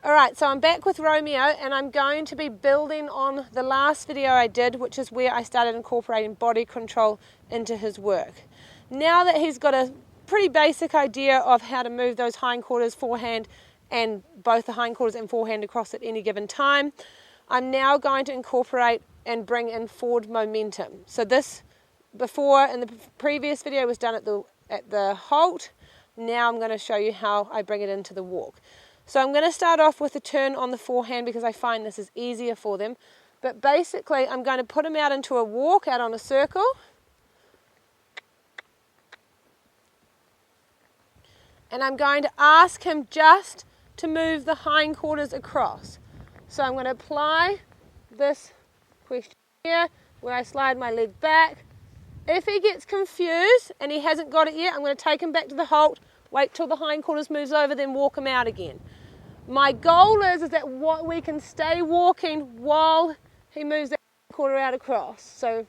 Alright, so I'm back with Romeo and I'm going to be building on the last video I did, which is where I started incorporating body control into his work. Now that he's got a pretty basic idea of how to move those hindquarters, forehand, and both the hindquarters and forehand across at any given time, I'm now going to incorporate and bring in forward momentum. So this, before in the previous video, was done at the halt. Now I'm going to show you how I bring it into the walk. So I'm going to start off with a turn on the forehand because I find this is easier for them. But basically I'm going to put him out into a walk, out on a circle. And I'm going to ask him just to move the hindquarters across. So I'm going to apply this question here where I slide my leg back. If he gets confused and he hasn't got it yet, I'm going to take him back to the halt, wait till the hindquarters moves over, then walk him out again. My goal is that we can stay walking while he moves that quarter out across. So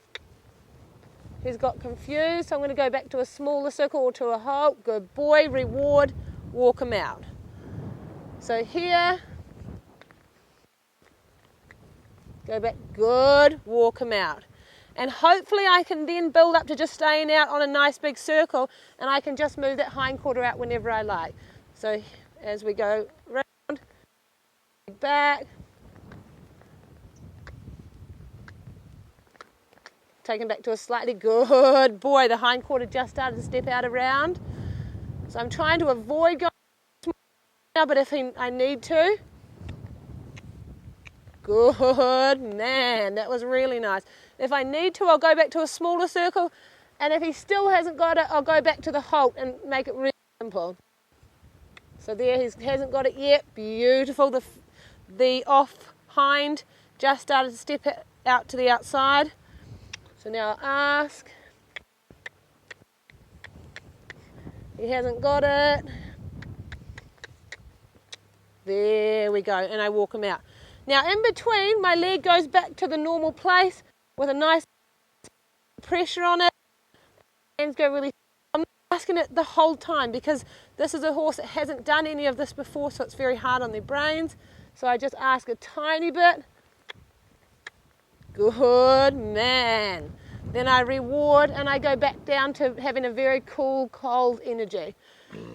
he's got confused, so I'm going to go back to a smaller circle or to a halt. Good boy, reward, walk him out. So here, go back, good, walk him out. And hopefully I can then build up to just staying out on a nice big circle and I can just move that hindquarter out whenever I like. So as we go round, back, take him back to a slightly good boy. The hindquarter just started to step out around. So I'm trying to avoid going now, but if I need to. Good man, that was really nice. If I need to, I'll go back to a smaller circle, and if he still hasn't got it, I'll go back to the halt and make it really simple. So there, he hasn't got it yet. Beautiful. The off hind just started to step out to the outside. So now I'll ask. He hasn't got it. There we go, and I walk him out. Now in between, my leg goes back to the normal place with a nice pressure on it. Hands go really. I'm asking it the whole time because this is a horse that hasn't done any of this before, so it's very hard on their brains. So I just ask a tiny bit. Good man. Then I reward and I go back down to having a very cool, cold energy.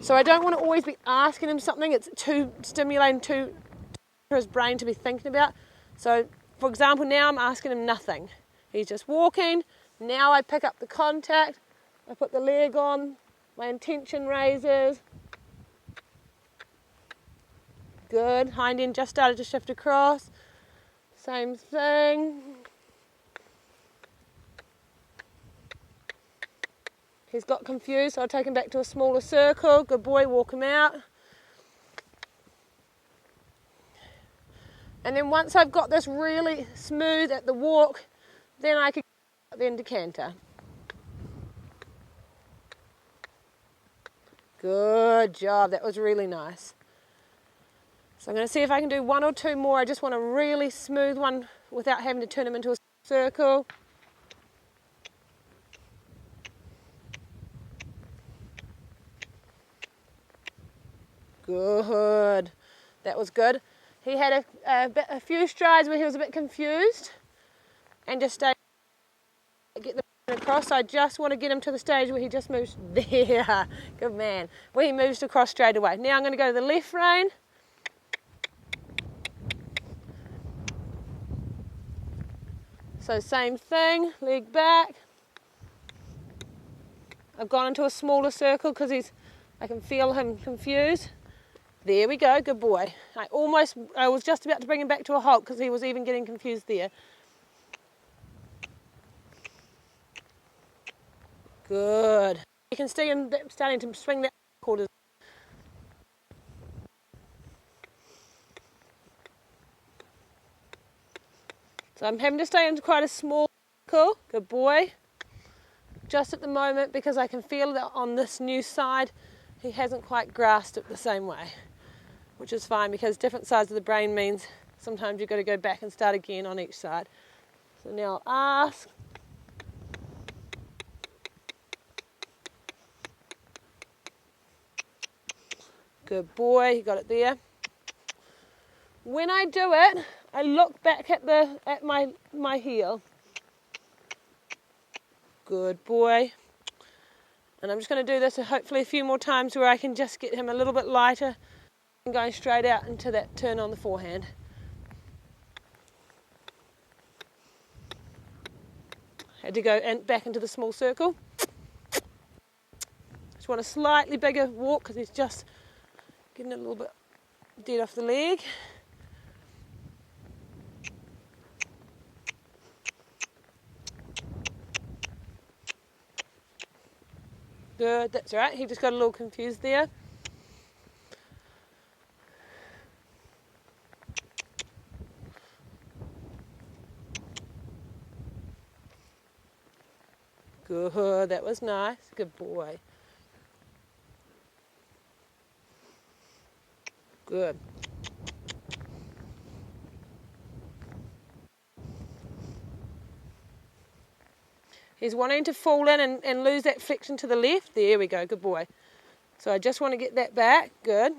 So I don't want to always be asking him something. It's too stimulating, too for his brain to be thinking about. So for example, now I'm asking him nothing. He's just walking. Now I pick up the contact. I put the leg on. My intention raises. Good. Hind end just started to shift across. Same thing. He's got confused, so I'll take him back to a smaller circle. Good boy, walk him out. And then once I've got this really smooth at the walk, then I can then decanter. Good job, that was really nice. So I'm going to see if I can do one or two more. I just want a really smooth one without having to turn him into a circle. Good. That was good. He had a few strides where he was a bit confused and just stayed, get the across. I just want to get him to the stage where he just moves there. Good man. Where he moves across straight away. Now I'm going to go to the left rein. So same thing, leg back. I've gone into a smaller circle because I can feel him confused. There we go, good boy. I was just about to bring him back to a halt because he was even getting confused there. Good. You can see him starting to swing that quarter. So I'm having to stay into quite a small circle. Good boy. Just at the moment, because I can feel that on this new side, he hasn't quite grasped it the same way. Which is fine because different sides of the brain means sometimes you've got to go back and start again on each side. So now I'll ask. Good boy, you got it there. When I do it, I look back at my heel. Good boy. And I'm just going to do this hopefully a few more times where I can just get him a little bit lighter and going straight out into that turn on the forehand. Had to go back into the small circle. Just want a slightly bigger walk because he's just getting a little bit dead off the leg. Good, that's right. He just got a little confused there. Good, that was nice. Good boy. Good. He's wanting to fall in and lose that flexion to the left. There we go, good boy. So I just want to get that back. Good.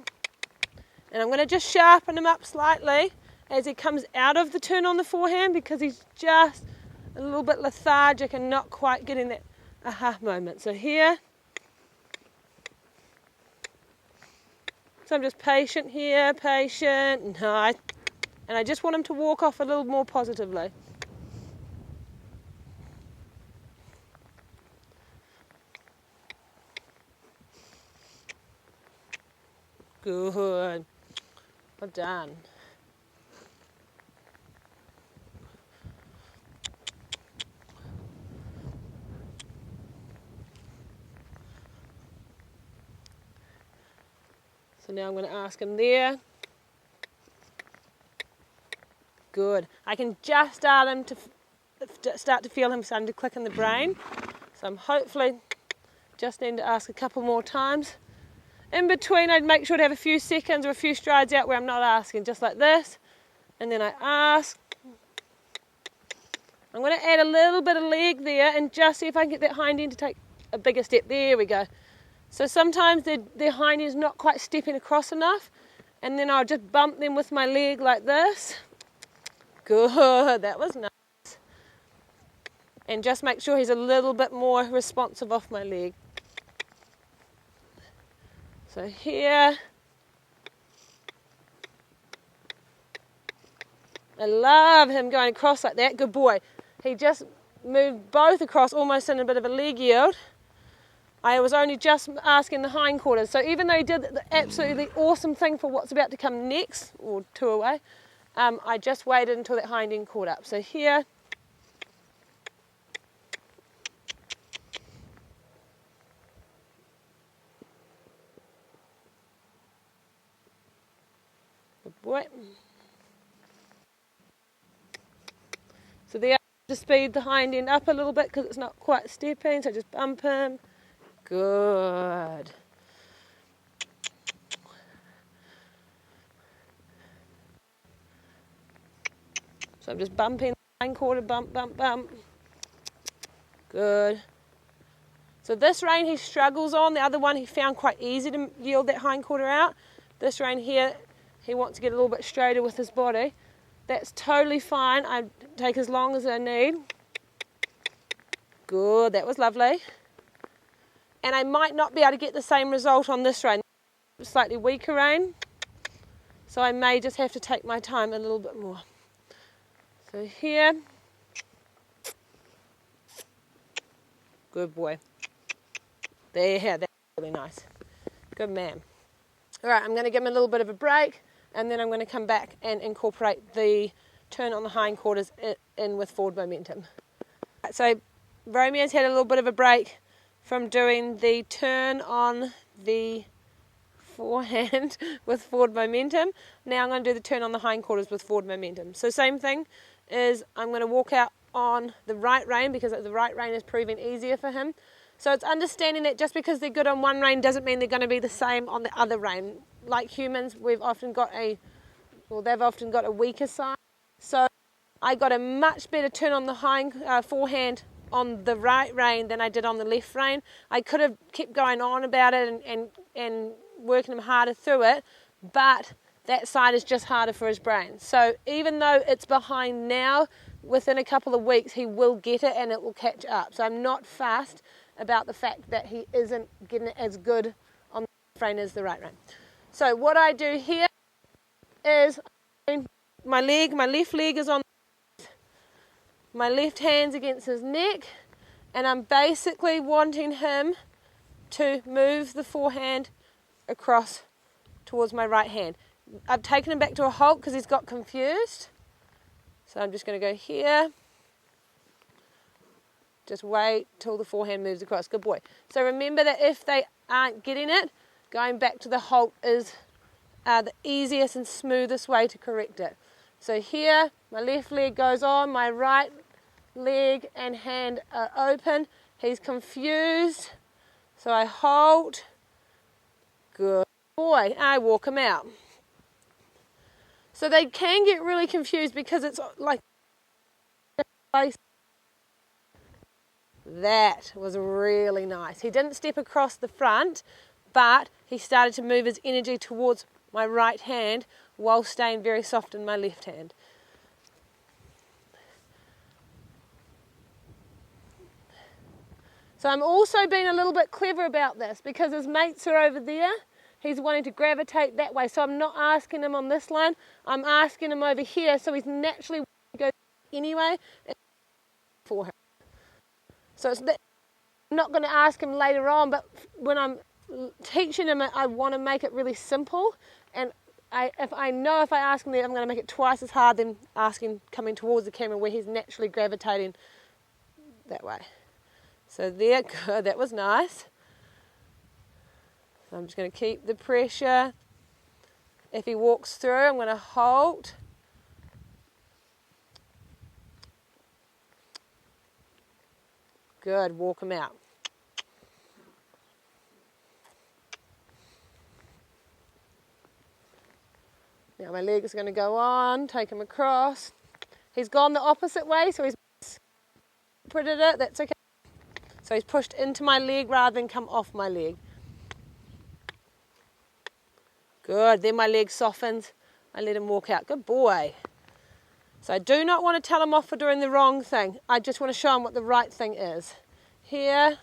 And I'm going to just sharpen him up slightly as he comes out of the turn on the forehand because he's just a little bit lethargic and not quite getting that aha moment. So here. So I'm just patient here, patient, nice. And I just want him to walk off a little more positively. Good. Well done. So now I'm going to ask him there. Good. I can just start to feel him starting to click in the brain. So I'm hopefully just need to ask a couple more times. In between, I'd make sure to have a few seconds or a few strides out where I'm not asking, just like this. And then I ask. I'm going to add a little bit of leg there and just see if I can get that hind end to take a bigger step. There we go. So sometimes their hind end is not quite stepping across enough. And then I'll just bump them with my leg like this. Good, that was nice. And just make sure he's a little bit more responsive off my leg. So here, I love him going across like that. Good boy. He just moved both across almost in a bit of a leg yield. I was only just asking the hindquarters. So even though he did the absolutely awesome thing for what's about to come next, or two away, I just waited until that hind end caught up. So here, good boy. So there, to speed the hind end up a little bit because it's not quite stepping, so just bump him. Good. So I'm just bumping the hindquarter, bump, bump, bump. Good. So this rein he struggles on. The other one he found quite easy to yield that hindquarter out. This rein here, he wants to get a little bit straighter with his body. That's totally fine. I take as long as I need. Good, that was lovely. And I might not be able to get the same result on this rein. Slightly weaker rein. So I may just have to take my time a little bit more. So here. Good boy. There, that's really nice. Good man. All right, I'm going to give him a little bit of a break, and then I'm going to come back and incorporate the turn on the hindquarters in with forward momentum. So Romeo's had a little bit of a break from doing the turn on the forehand with forward momentum. Now I'm going to do the turn on the hindquarters with forward momentum. So same thing is I'm going to walk out on the right rein because the right rein is proving easier for him. So it's understanding that just because they're good on one rein doesn't mean they're going to be the same on the other rein. Like humans, they've often got a weaker side. So I got a much better turn on the forehand on the right rein than I did on the left rein. I could have kept going on about it and working them harder through it, but that side is just harder for his brain. So even though it's behind now, within a couple of weeks he will get it and it will catch up. So I'm not fussed about the fact that he isn't getting it as good on the left rein as the right rein. So what I do here is my left leg is on, my left hand's against his neck, and I'm basically wanting him to move the forehand across towards my right hand. I've taken him back to a halt because he's got confused. So I'm just going to go here. Just wait till the forehand moves across. Good boy. So remember that if they aren't getting it, going back to the halt is the easiest and smoothest way to correct it. So here, my left leg goes on, my right leg and hand are open. He's confused, so I hold. Good boy. I walk him out. So they can get really confused because it's like, that was really nice. He didn't step across the front, but he started to move his energy towards my right hand while staying very soft in my left hand. So I'm also being a little bit clever about this because his mates are over there. He's wanting to gravitate that way. So I'm not asking him on this line. I'm asking him over here. So he's naturally going to go anyway for him. So I'm not going to ask him later on, but when I'm teaching him, I want to make it really simple. And if I ask him that, I'm going to make it twice as hard than asking coming towards the camera where he's naturally gravitating that way. So there, good, that was nice. So I'm just going to keep the pressure. If he walks through, I'm going to hold. Good, walk him out. Now my leg is going to go on, take him across. He's gone the opposite way, so he's putted it, that's okay. So he's pushed into my leg rather than come off my leg. Good, then my leg softens. I let him walk out. Good boy. So I do not want to tell him off for doing the wrong thing. I just want to show him what the right thing is. Here.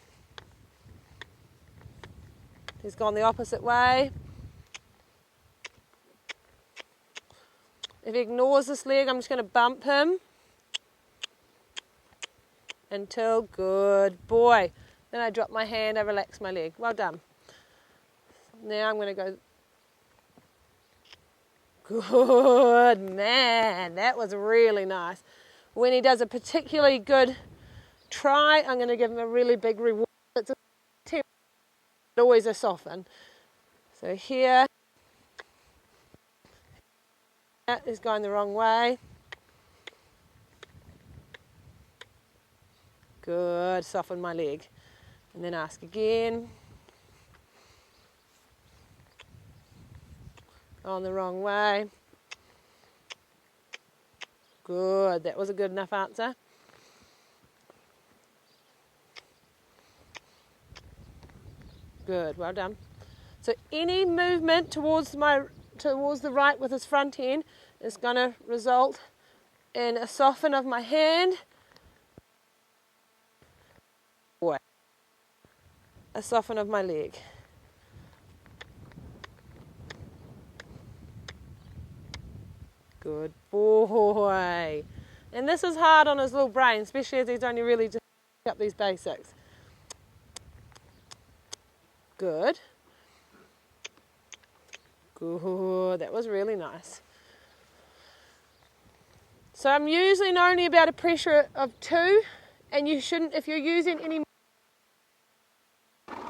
He's gone the opposite way. If he ignores this leg, I'm just going to bump him. Until, good boy. Then I drop my hand, I relax my leg. Well done. Now I'm going to go. Good man. That was really nice. When he does a particularly good try, I'm going to give him a really big reward. It's always a soften. So here. That is going the wrong way. Good, soften my leg. And then ask again. On the wrong way. Good, that was a good enough answer. Good, well done. So any movement towards the right with his front end is going to result in a soften of my hand. A soften of my leg. Good boy. And this is hard on his little brain, especially as he's only really just picked up these basics. Good. Good. That was really nice. So I'm usually only about a pressure of 2, and you shouldn't, if you're using any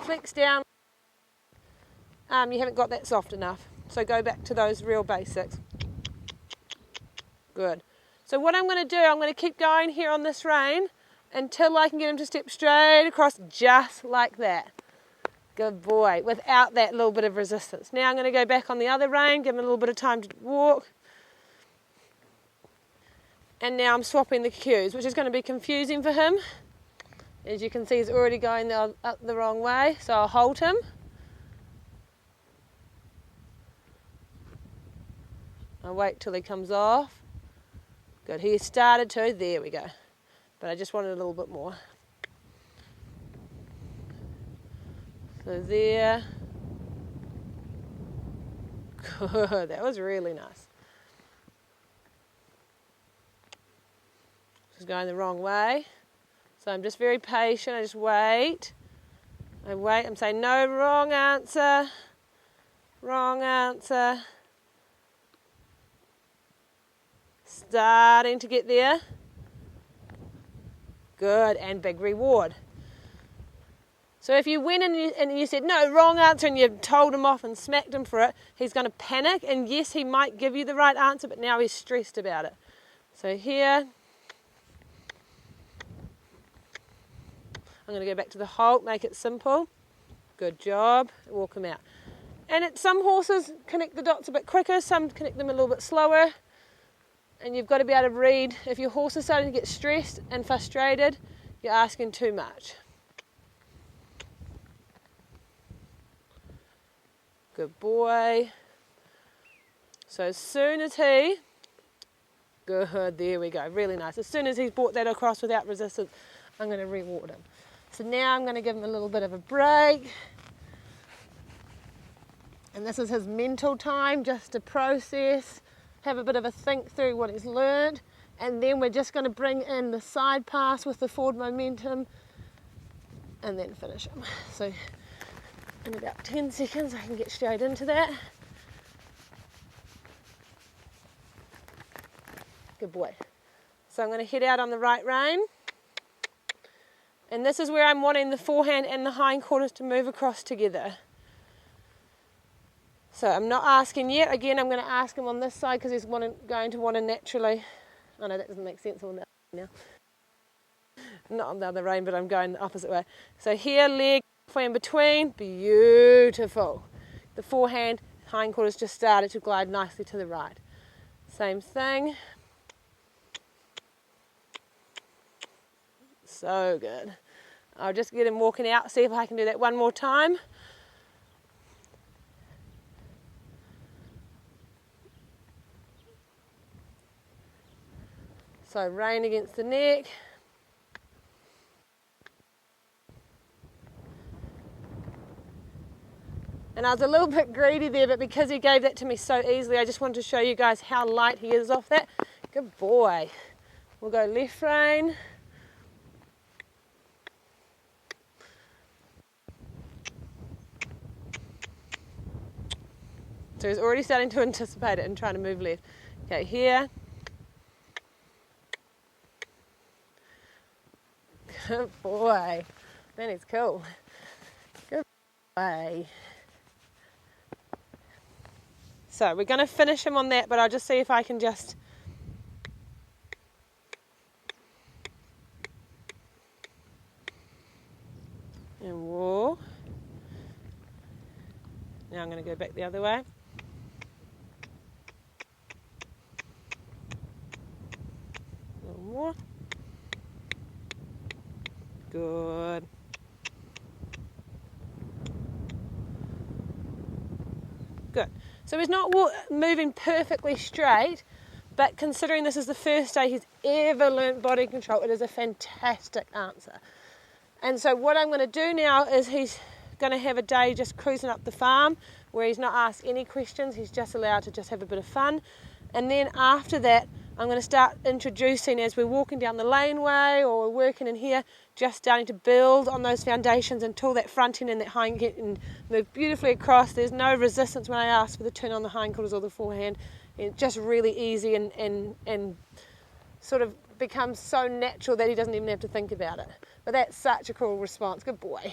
flex down, you haven't got that soft enough. So go back to those real basics. Good. So what I'm going to do, I'm going to keep going here on this rein until I can get him to step straight across just like that. Good boy, without that little bit of resistance. Now I'm going to go back on the other rein, give him a little bit of time to walk. And now I'm swapping the cues, which is going to be confusing for him. As you can see, he's already going up the wrong way, so I'll hold him. I'll wait till he comes off. Good, he started to, there we go. But I just wanted a little bit more. So there. Good, that was really nice. This is going the wrong way. So I'm just very patient, I just wait. I wait, I'm saying no, wrong answer. Wrong answer. Starting to get there. Good, and big reward. So if you went and you said, no, wrong answer, and you told him off and smacked him for it, he's going to panic, and yes, he might give you the right answer, but now he's stressed about it. So here, I'm going to go back to the halt, make it simple. Good job, walk him out. And some horses connect the dots a bit quicker, some connect them a little bit slower. And you've got to be able to read, if your horse is starting to get stressed and frustrated, you're asking too much. Good boy. So as soon as he, good, there we go, really nice. As soon as he's brought that across without resistance, I'm going to reward him. So now I'm going to give him a little bit of a break. And this is his mental time just to process, have a bit of a think through what he's learned. And then we're just going to bring in the side pass with the forward momentum and then finish him. So in about 10 seconds I can get straight into that. Good boy. So I'm going to head out on the right rein. And this is where I'm wanting the forehand and the hindquarters to move across together. So I'm not asking yet. Again, I'm going to ask him on this side because he's going to want to naturally... Oh no, that doesn't make sense on that now. Not on the other rein, but I'm going the opposite way. So here, leg in between. Beautiful. The forehand, hindquarters just started to glide nicely to the right. Same thing. So good. I'll just get him walking out, see if I can do that one more time. So rein against the neck. And I was a little bit greedy there, but because he gave that to me so easily, I just wanted to show you guys how light he is off that. Good boy. We'll go left rein. So he's already starting to anticipate it and trying to move left. Okay, here. Good boy. Then he's cool. Good boy. So we're going to finish him on that, but I'll just see if I can just... And walk. Now I'm going to go back the other way. A little more. Good. Good. So he's not moving perfectly straight, but considering this is the first day he's ever learnt body control, it is a fantastic answer. And so what I'm going to do now is he's going to have a day just cruising up the farm where he's not asked any questions, he's just allowed to just have a bit of fun. And then after that, I'm going to start introducing, as we're walking down the laneway or we're working in here, just starting to build on those foundations until that front end and that hind get and move beautifully across. There's no resistance when I ask for the turn on the hindquarters or the forehand. It's just really easy and sort of becomes so natural that he doesn't even have to think about it. But that's such a cool response. Good boy.